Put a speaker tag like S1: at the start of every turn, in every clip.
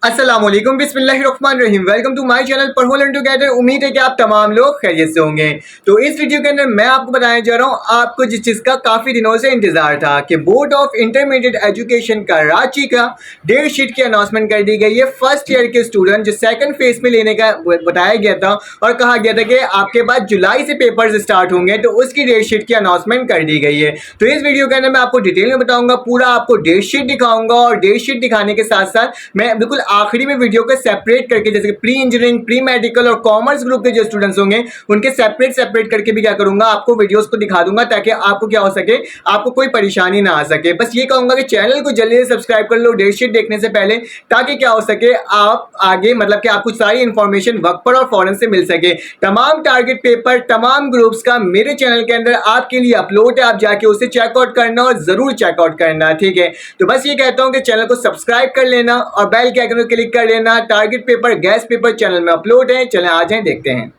S1: अस्सलामुअलैकुम बिस्मिल्लाहिर्रहमानिर्रहीम। Welcome to my channel पढ़ो लर्न टुगेदर। उम्मीद है कि आप तमाम लोग खैरियत से होंगे। तो इस वीडियो के अंदर मैं आपको बताने जा रहा हूँ आपको जिस चीज़ का काफ़ी दिनों से इंतजार था कि board of intermediate education Karachi का डेट शीट की अनाउंसमेंट कर दी गई है। फर्स्ट ईयर के स्टूडेंट जो सेकंड फेज में लेने का बताया गया था और कहा गया था कि आपके पास जुलाई से पेपर्स स्टार्ट होंगे, तो उसकी डेट शीट की अनाउंसमेंट कर दी गई है। तो इस वीडियो के अंदर मैं आपको डिटेल में बताऊंगा, पूरा आपको डेट शीट दिखाऊंगा और डेट शीट दिखाने के साथ साथ मैं बिल्कुल आखिरी में वीडियो को सेपरेट करके, जैसे कि प्री इंजीनियरिंग, प्री मेडिकल और कॉमर्स ग्रुप के जो स्टूडेंट्स होंगे उनके सेपरेट करके भी क्या करूंगा, आपको वीडियोस को दिखा दूंगा ताकि आपको क्या हो सके, आपको कोई परेशानी ना आ सके। बस ये कहूंगा कि चैनल को जल्दी से सब्सक्राइब कर लो डेट शीट देखने से पहले, ताकि क्या हो सके, आप आगे मतलब कि आपको सारी इंफॉर्मेशन वक्त पर और फौरन से मिल सके। तमाम टारगेट पेपर तमाम ग्रुप्स का मेरे चैनल के अंदर आपके लिए अपलोड है, आप जाके उसे चेकआउट करना और जरूर चेकआउट करना, ठीक है। तो बस ये कहता हूं कि चैनल को सब्सक्राइब कर लेना और बेल के आइकन को क्लिक कर लेना। Target paper, gas paper channel में अपलोड है। चलें आ जाएं, देखते हैं।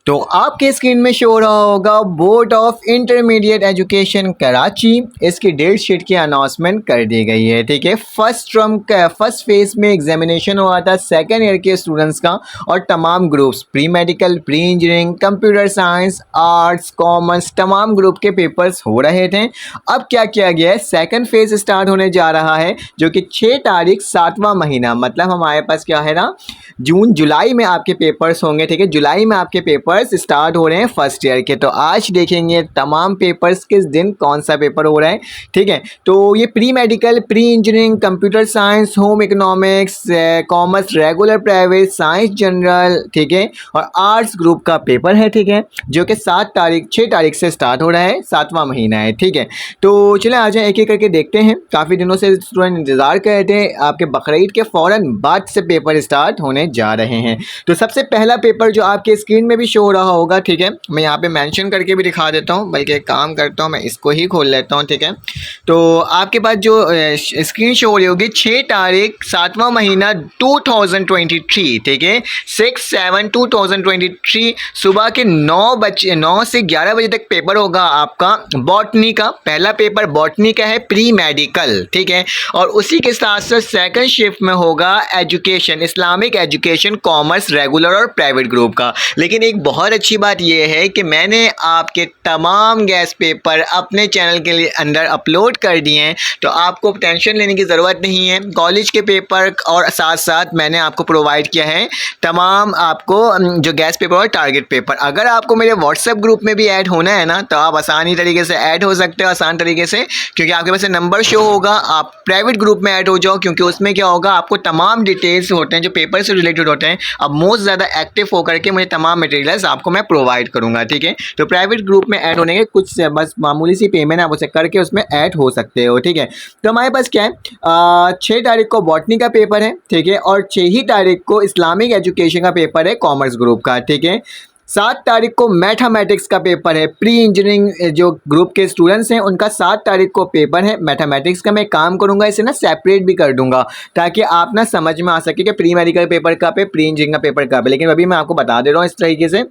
S1: तो आपके स्क्रीन में शो हो रहा होगा board of intermediate education Karachi, इसकी डेट शीट की अनाउंसमेंट कर दी गई है, ठीक है। फर्स्ट फेज में एग्जामिनेशन हुआ था सेकेंड ईयर के स्टूडेंट्स का और तमाम groups pre medical, pre engineering, computer science, arts, commerce, तमाम ग्रुप के पेपर्स हो रहे थे। अब क्या किया गया है, सेकेंड फेज स्टार्ट होने जा रहा है जो कि 6 तारीख 7वां महीना, मतलब हमारे पास क्या है ना, जुलाई में आपके पेपर्स होंगे, ठीक है। जुलाई में आपके पेपर्स स्टार्ट हो रहे हैं फर्स्ट ईयर के। तो आज देखेंगे तमाम पेपर्स किस दिन कौन सा पेपर हो रहा है, ठीक है। तो ये pre medical, pre engineering, computer science, home economics, commerce regular, private, science general, ठीक है, और आर्ट्स ग्रुप का पेपर है, ठीक है, जो कि 6 तारीख से स्टार्ट हो रहा है, 7वां महीना है, ठीक है। तो चले आ जाए एक एक करके देखते हैं। काफ़ी दिनों से स्टूडेंट इंतज़ार कर रहे थे, आपके बकरीद के फ़ौरन बाद से पेपर स्टार्ट होने जा रहे हैं। तो सबसे पहला पेपर जो आपके स्क्रीन में भी शो हो रहा होगा, ठीक है, मैं यहाँ पे मेंशन करके भी दिखा देता हूँ, बल्कि एक काम करता हूँ मैं इसको ही खोल लेता हूँ, ठीक है। तो आपके पास जो स्क्रीन शो हो रही होगी 6 तारीख 7वां महीना 2023, ठीक है, 6/7/2023 सुबह के 9 से 11 बजे तक पेपर होगा आपका बॉटनी का। पहला पेपर बॉटनी का है, प्री मेडिकल, ठीक है, और उसी के साथ साथ सेकंड शिफ्ट में होगा education, Islamic education, commerce regular और प्राइवेट ग्रुप का। लेकिन एक बहुत अच्छी बात यह है कि मैंने आपके तमाम गैस पेपर अपने चैनल के लिए अंदर अपलोड कर दिए हैं, तो आपको टेंशन लेने की ज़रूरत नहीं है। कॉलेज के पेपर और साथ साथ मैंने आपको प्रोवाइड किया है तमाम आपको जो गैस पेपर और टारगेट पेपर। अगर आपको मेरे व्हाट्सएप ग्रुप में भी ऐड होना है ना, तो आप आसानी तरीके से ऐड हो सकते हो, आसान तरीके से, क्योंकि आपके पास नंबर शो होगा। आप प्राइवेट ग्रुप में ऐड हो जाओ, क्योंकि उसमें क्या होगा, आपको तमाम डिटेल्स होते हैं जो पेपर से रिलेटेड होते हैं। अब मोस्ट ज़्यादा एक्टिव होकर के मुझे तमाम मटेरियल्स आपको मैं प्रोवाइड करूंगा, ठीक है। तो प्राइवेट ग्रुप में ऐड होने के कुछ बस मामूली सी पेमेंट आप उसे करके उसमें ऐड हो सकते हो, ठीक है। तो हमारे पास क्या है, 6 तारीख को बॉटनी का पेपर है, ठीक है, और 6 ही तारीख को इस्लामिक एजुकेशन का पेपर है कॉमर्स ग्रुप का, ठीक है। 7 तारीख को मैथमेटिक्स का पेपर है, प्री इंजीनियरिंग जो ग्रुप के स्टूडेंट्स हैं उनका 7 तारीख को पेपर है मैथमेटिक्स का। मैं काम करूंगा इसे ना सेपरेट भी कर दूंगा, ताकि आप ना समझ में आ सके कि प्री मेडिकल पेपर कब है, प्री इंजीनियरिंग का पेपर कब है, लेकिन अभी मैं आपको बता दे रहा हूँ इस तरीके से।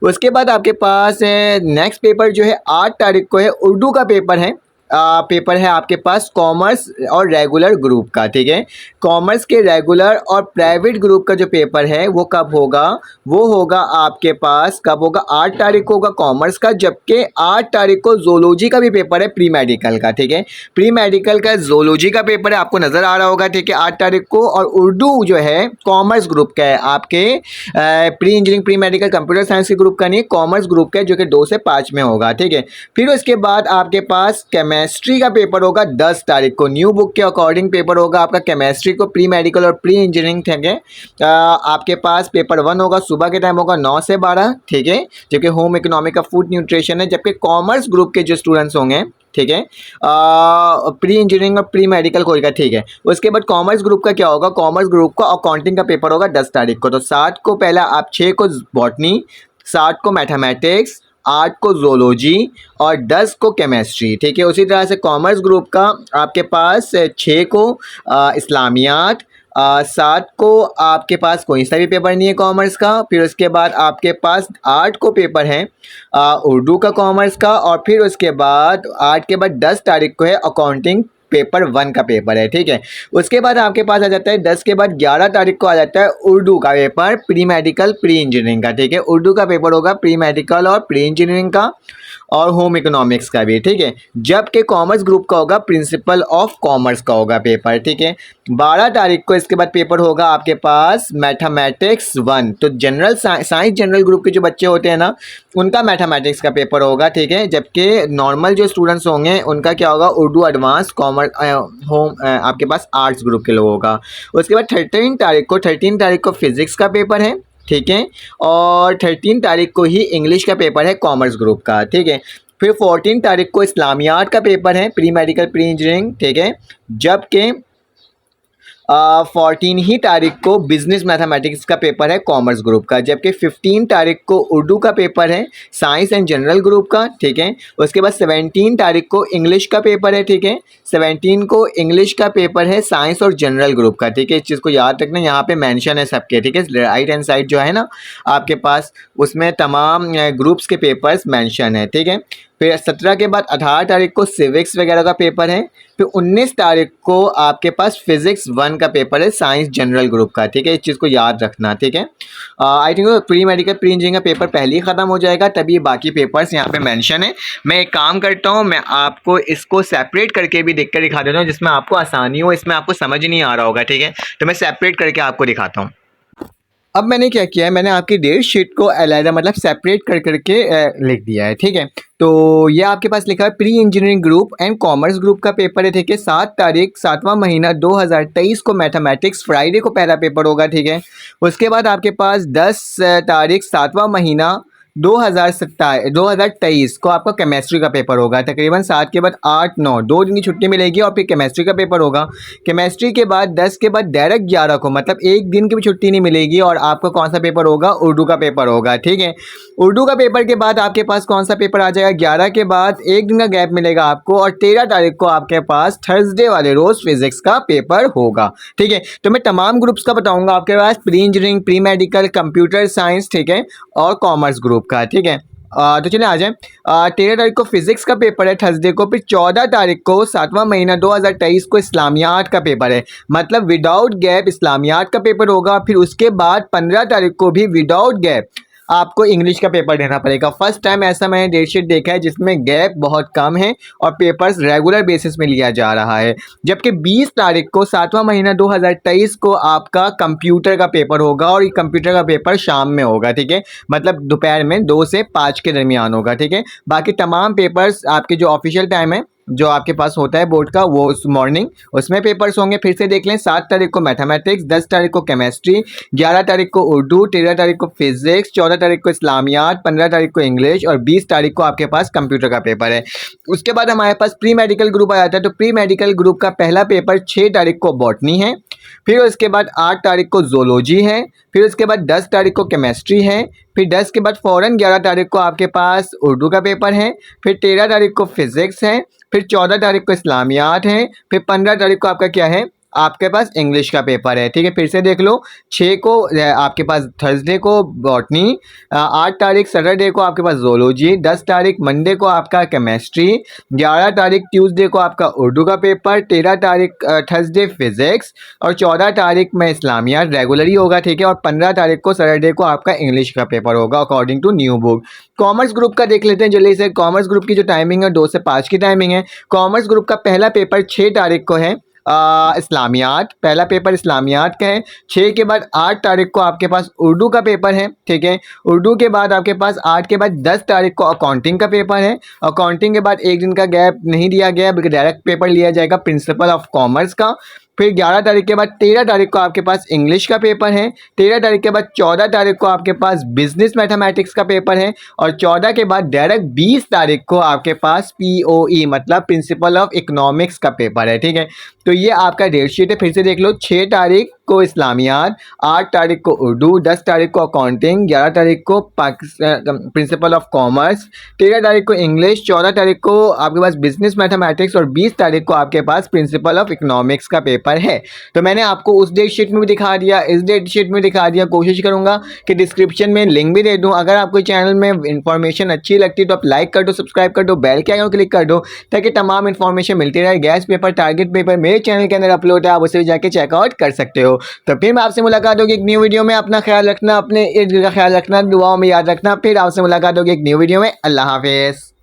S1: उसके बाद आपके पास नेक्स्ट पेपर जो है 8 तारीख को है, उर्दू का पेपर है। पेपर है आपके पास कॉमर्स और रेगुलर ग्रुप का, ठीक है। कॉमर्स के रेगुलर और प्राइवेट ग्रुप का जो पेपर है वो कब होगा, वो होगा आपके पास कब होगा, 8 तारीख को होगा कॉमर्स का, जबकि 8 तारीख को जोलॉजी का भी पेपर है प्री मेडिकल का, ठीक है। प्री मेडिकल का जोलॉजी का पेपर है, आपको नज़र आ रहा होगा, ठीक है, 8 तारीख को। और उर्दू जो है कॉमर्स ग्रुप का है आपके, pre engineering, pre medical, computer science के ग्रुप का नहीं, कॉमर्स ग्रुप का है, जो कि 2 से 5 में होगा, ठीक है। फिर उसके बाद आपके पास केमिस्ट्री का पेपर होगा 10 तारीख को। न्यू बुक के अकॉर्डिंग पेपर होगा आपका केमिस्ट्री को, प्री मेडिकल और प्री इंजीनियरिंग, ठीक है। आपके पास पेपर 1 होगा, सुबह के टाइम होगा 9 से 12, ठीक है, जबकि होम इकोनॉमिक का फूड न्यूट्रिशन है। जबकि कॉमर्स ग्रुप के जो स्टूडेंट्स होंगे, ठीक है, प्री इंजीनियरिंग और प्री मेडिकल होगा, ठीक है। उसके बाद कॉमर्स ग्रुप का क्या होगा, कॉमर्स ग्रुप का अकाउंटिंग का पेपर होगा 10 तारीख को। तो 7 को पहला, आप 6 को बॉटनी, 7 को मैथमेटिक्स, 8 को जोलॉजी और 10 को केमिस्ट्री, ठीक है। उसी तरह से कॉमर्स ग्रुप का आपके पास 6 को इस्लामियात, 7 को आपके पास कोई सा भी पेपर नहीं है कॉमर्स का। फिर उसके बाद आपके पास 8 को पेपर है उर्दू का कॉमर्स का, और फिर उसके बाद 8 के बाद 10 तारीख को है अकाउंटिंग पेपर 1 का पेपर है, ठीक है। उसके बाद आपके पास आ जाता है 10 के बाद 11 तारीख को आ जाता है उर्दू का paper, pre medical pre engineering का, ठीक है। उर्दू का पेपर होगा प्री मेडिकल और प्री इंजीनियरिंग का, और होम इकोनॉमिक्स का भी, ठीक है। जबकि कॉमर्स ग्रुप का होगा प्रिंसिपल ऑफ कॉमर्स का होगा पेपर, ठीक है। 12 तारीख को इसके बाद पेपर होगा आपके पास मैथमेटिक्स 1। तो जनरल साइंस जनरल ग्रुप के जो बच्चे होते हैं ना, उनका मैथमेटिक्स का पेपर होगा, ठीक है। जबकि नॉर्मल जो स्टूडेंट्स होंगे उनका क्या होगा, उर्दू एडवांस कॉमर्स होम आपके पास आर्ट्स ग्रुप के लोगों का। उसके बाद 13 तारीख को फिजिक्स का पेपर है, ठीक है। और 13 तारीख को ही इंग्लिश का पेपर है कॉमर्स ग्रुप का, ठीक है। फिर 14 तारीख को इस्लामियात का पेपर है, प्री मेडिकल प्री इंजीनियरिंग, ठीक है। जबकि 14 ही तारीख को बिजनेस मैथमेटिक्स का पेपर है कॉमर्स ग्रुप का। जबकि 15 तारीख को उर्दू का पेपर है साइंस एंड जनरल ग्रुप का, ठीक है। उसके बाद 17 तारीख को इंग्लिश का पेपर है, ठीक है। 17 को इंग्लिश का पेपर है साइंस और जनरल ग्रुप का, ठीक है। इस चीज़ को याद रखना, यहाँ पे मेंशन है सबके, ठीक है। राइट हैंड साइड जो है ना आपके पास, उसमें तमाम ग्रुप्स के पेपर्स मेंशन है, ठीक है। फिर 17 के बाद 18 तारीख को सिविक्स वगैरह का पेपर है। फिर 19 तारीख को आपके पास फिजिक्स 1 का पेपर है साइंस जनरल ग्रुप का, ठीक है। इस चीज़ को याद रखना, ठीक है। I think pre medical pre engineering का पेपर पहले ही ख़त्म हो जाएगा, तभी बाकी पेपर्स यहाँ पे मेंशन है। मैं एक काम करता हूँ, मैं आपको इसको सेपरेट करके भी देख कर दिखा देता हूँ, जिसमें आपको आसानी हो, इसमें आपको समझ नहीं आ रहा होगा, ठीक है। तो मैं सेपरेट करके आपको दिखाता हूँ। अब मैंने क्या किया है, मैंने आपकी डेट शीट को अलग मतलब सेपरेट कर करके लिख दिया है, ठीक है। तो ये आपके पास लिखा है pre engineering group and commerce group का पेपर है, ठीक है। 7 तारीख 7वां महीना 2023 को मैथमेटिक्स फ्राइडे को पहला पेपर होगा, ठीक है। उसके बाद आपके पास 10 तारीख 7वां महीना 2023 को आपका केमिस्ट्री का पेपर होगा। तकरीबन 7 के बाद 8-9 2 दिन की छुट्टी मिलेगी और फिर केमिस्ट्री का पेपर होगा। केमिस्ट्री के बाद 10 के बाद डायरेक्ट 11 को, मतलब एक दिन की भी छुट्टी नहीं मिलेगी, और आपका कौन सा पेपर होगा, उर्दू का पेपर होगा, ठीक है। उर्दू का पेपर के बाद आपके पास कौन सा पेपर आ जाएगा, 11 के बाद एक दिन का गैप मिलेगा आपको, और 13 तारीख को आपके पास थर्सडे वाले रोज फिजिक्स का पेपर होगा, ठीक है। तो मैं तमाम ग्रुप्स का बताऊंगा आपके पास, pre engineering pre medical computer science, ठीक है, और कॉमर्स ग्रुप का, ठीक है। तो चलिए आ जाए। 13 तारीख को फिजिक्स का पेपर है थर्सडे को। फिर 14 तारीख को 7वां महीना 2023 को इस्लामियात का पेपर है, मतलब विदाउट गैप इस्लामियात का पेपर होगा। फिर उसके बाद 15 तारीख को भी विदाउट गैप आपको इंग्लिश का पेपर देना पड़ेगा। फर्स्ट टाइम ऐसा मैंने डेट शीट देखा है जिसमें गैप बहुत कम है और पेपर्स रेगुलर बेसिस में लिया जा रहा है। जबकि 20 तारीख को 7वां महीना 2023 को आपका कंप्यूटर का पेपर होगा, और ये कंप्यूटर का पेपर शाम में होगा, ठीक है, मतलब दोपहर में 2 से 5 के दरमियान होगा, ठीक है। बाकी तमाम पेपर्स आपके जो ऑफिशियल टाइम है जो आपके पास होता है बोर्ड का, वो उस मॉर्निंग उसमें पेपर्स होंगे। फिर से देख लें, 7 तारीख को मैथमेटिक्स, 10 तारीख को केमिस्ट्री, 11 तारीख को उर्दू, 13 तारीख को फिजिक्स, 14 तारीख को इस्लामियात, 15 तारीख को इंग्लिश, और 20 तारीख को आपके पास कंप्यूटर का पेपर है। उसके बाद हमारे पास प्री मेडिकल ग्रुप आ जाता है। तो प्री मेडिकल ग्रुप का पहला पेपर 6 तारीख को बॉटनी है। फिर उसके बाद 8 तारीख को जोलॉजी है। फिर उसके बाद 10 तारीख को केमिस्ट्री है। फिर 10 के बाद फ़ौरन 11 तारीख को आपके पास उर्दू का पेपर है। फिर 13 तारीख को फिजिक्स है। फिर 14 तारीख को इस्लामियात है। फिर 15 तारीख को आपका क्या है, आपके पास इंग्लिश का पेपर है, ठीक है। फिर से देख लो, 6 को आपके पास थर्सडे को बॉटनी, 8 तारीख सैटरडे को आपके पास जोलॉजी, 10 तारीख मंडे को आपका केमिस्ट्री, 11 तारीख ट्यूसडे को आपका उर्दू का पेपर, 13 तारीख थर्सडे फिजिक्स, और 14 तारीख में इस्लामियात रेगुलर ही होगा, ठीक है। और 15 तारीख को सैटरडे को आपका इंग्लिश का पेपर होगा according to new book. Commerce group का देख लेते हैं जल्दी से। कॉमर्स ग्रुप की जो टाइमिंग है 2 से 5 की टाइमिंग है। कॉमर्स ग्रुप का पहला पेपर 6 तारीख को है, इस्लामियात, पहला पेपर इस्लामियात का है। 6 के बाद 8 तारीख को आपके पास उर्दू का पेपर है, ठीक है। उर्दू के बाद आपके पास 8 के बाद 10 तारीख को अकाउंटिंग का पेपर है। अकाउंटिंग के बाद एक दिन का गैप नहीं दिया गया, बल्कि डायरेक्ट पेपर लिया जाएगा प्रिंसिपल ऑफ कॉमर्स का। फिर 11 तारीख के बाद 13 तारीख को आपके पास इंग्लिश का पेपर है। 13 तारीख के बाद 14 तारीख को आपके पास बिजनेस मैथमेटिक्स का पेपर है। और 14 के बाद डायरेक्ट 20 तारीख को आपके पास POE मतलब प्रिंसिपल ऑफ इकोनॉमिक्स का पेपर है, ठीक है। तो ये आपका डेट शीट है। फिर से देख लो, 6 तारीख को इस्लामियात, 8 तारीख को उर्दू, 10 तारीख को अकाउंटिंग, 11 तारीख को प्रिंसिपल ऑफ कॉमर्स, 13 तारीख को इंग्लिश, 14 तारीख को आपके पास बिजनेस मैथमेटिक्स, और 20 तारीख को आपके पास प्रिंसिपल ऑफ इकोनॉमिक्स का पेपर पेपर है। तो मैंने आपको उस डेट शीट में भी दिखा दिया, इस डेट शीट में दिखा दिया। कोशिश करूँगा कि डिस्क्रिप्शन में लिंक भी दे दूँ। अगर आपको चैनल में इन्फॉर्मेशन अच्छी लगती है तो आप लाइक कर दो, सब्सक्राइब कर दो, बेल के आइकन क्लिक कर दो, ताकि तमाम इन्फॉर्मेशन मिलती रहे। गैस पेपर, टारगेट पेपर मेरे चैनल के अंदर अपलोड है, आप उसे जाके चेकआउट कर सकते हो। तो फिर मैं आपसे मुलाकात होगी एक न्यू वीडियो में। अपना ख्याल रखना, अपने इर्द गिर्द का ख्याल रखना, दुआओं में याद रखना। फिर आपसे मुलाकात होगी एक न्यू वीडियो में। अल्लाह हाफिज़।